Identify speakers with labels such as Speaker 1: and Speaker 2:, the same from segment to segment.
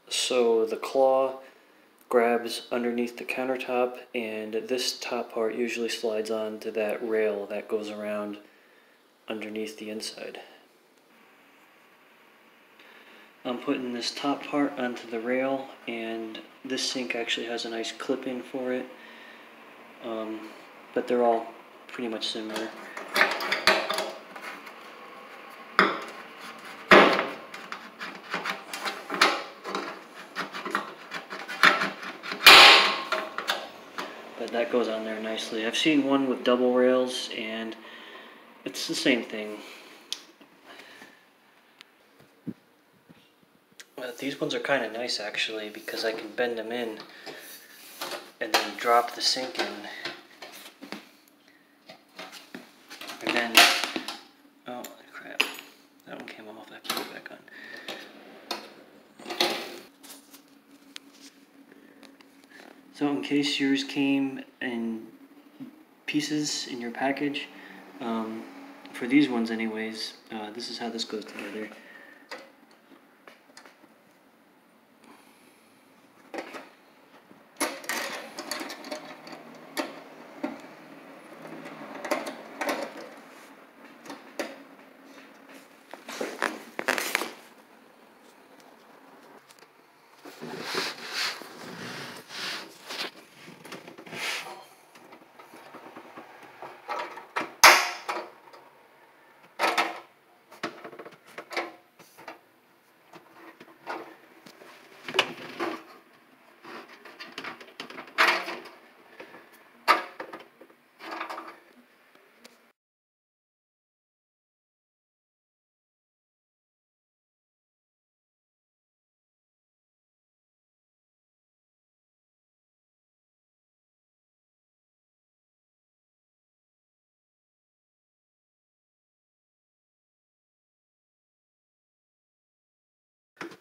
Speaker 1: So the claw grabs underneath the countertop, and this top part usually slides onto that rail that goes around underneath the inside. I'm putting this top part onto the rail, and this sink actually has a nice clip-in for it, but they're all pretty much similar. But that goes on there nicely. I've seen one with double rails, and it's the same thing. These ones are kind of nice actually, because I can bend them in and then drop the sink in. And then, oh crap, that one came off, I have to put it back on. So in case yours came in pieces in your package, for these ones anyways, this is how this goes together.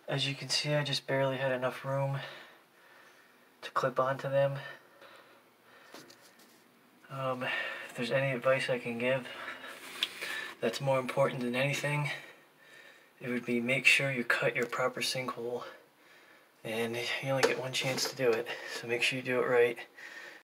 Speaker 1: As you can see, I just barely had enough room to clip onto them. If there's any advice I can give that's more important than anything, it would be make sure you cut your proper sinkhole. And you only get one chance to do it, so make sure you do it right.